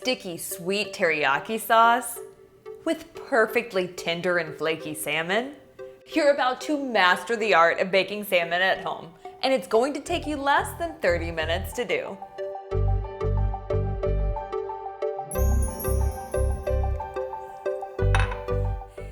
sticky sweet teriyaki sauce with perfectly tender and flaky salmon, you're about to master the art of baking salmon at home, and it's going to take you less than 30 minutes to do.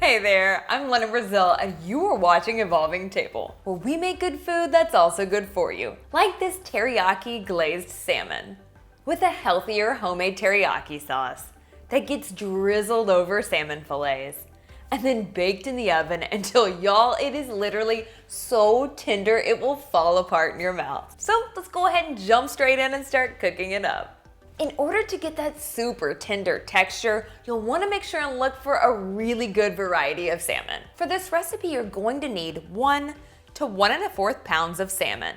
Hey there, I'm Lena Brazil, and you are watching Evolving Table, where we make good food that's also good for you, like this teriyaki glazed salmon, with a healthier homemade teriyaki sauce that gets drizzled over salmon fillets, and then baked in the oven until, y'all, it is literally so tender it will fall apart in your mouth. So let's go ahead and jump straight in and start cooking it up. In order to get that super tender texture, you'll want to make sure and look for a really good variety of salmon. For this recipe, you're going to need 1 to 1¼ pounds of salmon.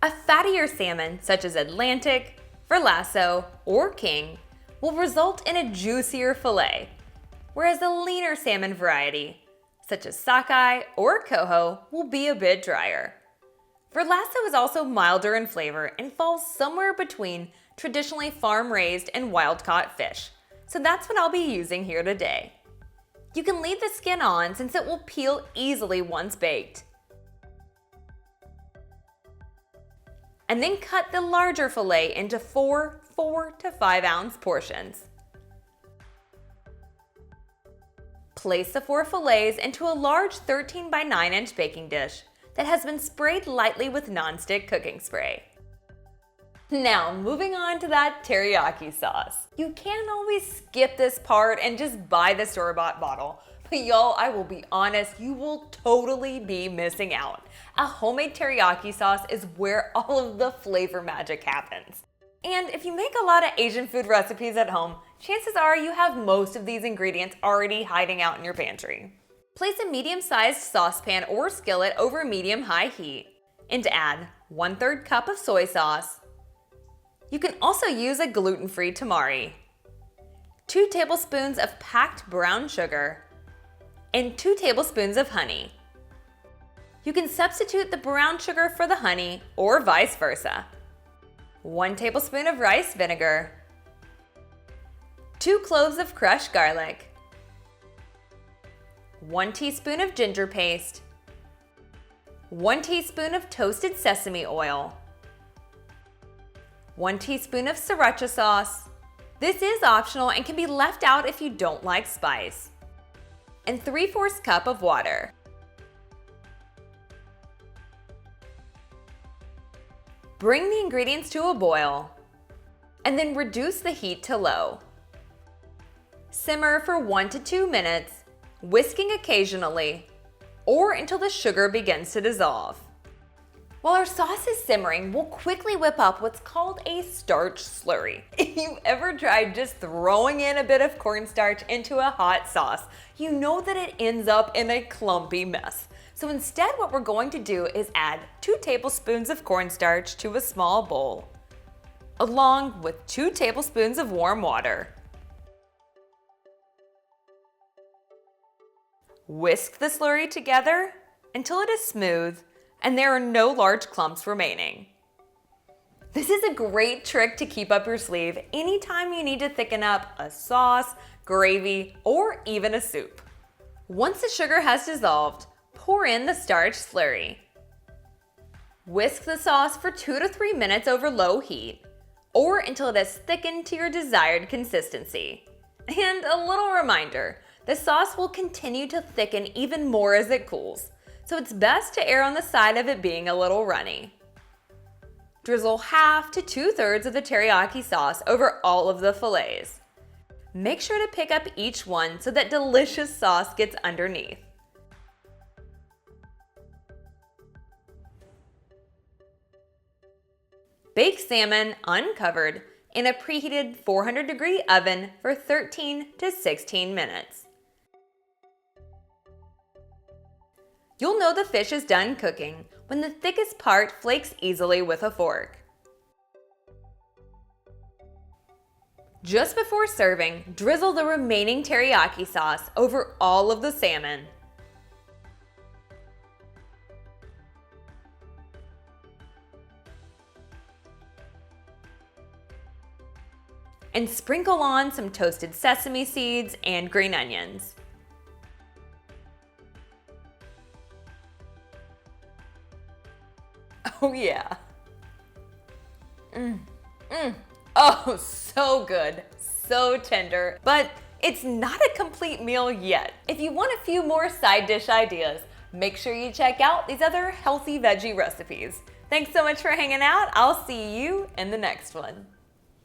A fattier salmon, such as Atlantic, Verlasso, or King, will result in a juicier fillet, whereas a leaner salmon variety, such as Sockeye or Coho, will be a bit drier. Verlasso is also milder in flavor and falls somewhere between traditionally farm-raised and wild-caught fish, so that's what I'll be using here today. You can leave the skin on since it will peel easily once baked. And then cut the larger fillet into 4 to 5 ounce portions. Place the 4 fillets into a large 13 by 9 inch baking dish that has been sprayed lightly with nonstick cooking spray. Now, moving on to that teriyaki sauce. You can always skip this part and just buy the store-bought bottle. But y'all, I will be honest, you will totally be missing out. A homemade teriyaki sauce is where all of the flavor magic happens. And if you make a lot of Asian food recipes at home, chances are you have most of these ingredients already hiding out in your pantry. Place a medium-sized saucepan or skillet over medium-high heat and add 1/3 cup of soy sauce. You can also use a gluten-free tamari, 2 tablespoons of packed brown sugar, and 2 tablespoons of honey. You can substitute the brown sugar for the honey or vice versa. 1 tablespoon of rice vinegar, 2 cloves of crushed garlic, 1 teaspoon of ginger paste, 1 teaspoon of toasted sesame oil, 1 teaspoon of sriracha sauce. This is optional and can be left out if you don't like spice, and 3/4 cup of water. Bring the ingredients to a boil, and then reduce the heat to low. Simmer for 1 to 2 minutes, whisking occasionally, or until the sugar begins to dissolve. While our sauce is simmering, we'll quickly whip up what's called a starch slurry. If you've ever tried just throwing in a bit of cornstarch into a hot sauce, you know that it ends up in a clumpy mess. So instead, what we're going to do is add 2 tablespoons of cornstarch to a small bowl, along with 2 tablespoons of warm water. Whisk the slurry together until it is smooth and there are no large clumps remaining. This is a great trick to keep up your sleeve anytime you need to thicken up a sauce, gravy, or even a soup. Once the sugar has dissolved, pour in the starch slurry. Whisk the sauce for 2 to 3 minutes over low heat, or until it has thickened to your desired consistency. And a little reminder, the sauce will continue to thicken even more as it cools, so it's best to err on the side of it being a little runny. Drizzle 1/2 to 2/3 of the teriyaki sauce over all of the fillets. Make sure to pick up each one so that delicious sauce gets underneath. Bake salmon uncovered in a preheated 400-degree oven for 13 to 16 minutes. You'll know the fish is done cooking when the thickest part flakes easily with a fork. Just before serving, drizzle the remaining teriyaki sauce over all of the salmon. and sprinkle on some toasted sesame seeds and green onions. Oh yeah. Oh, so good, so tender, but it's not a complete meal yet. If you want a few more side dish ideas, make sure you check out these other healthy veggie recipes. Thanks so much for hanging out. I'll see you in the next one.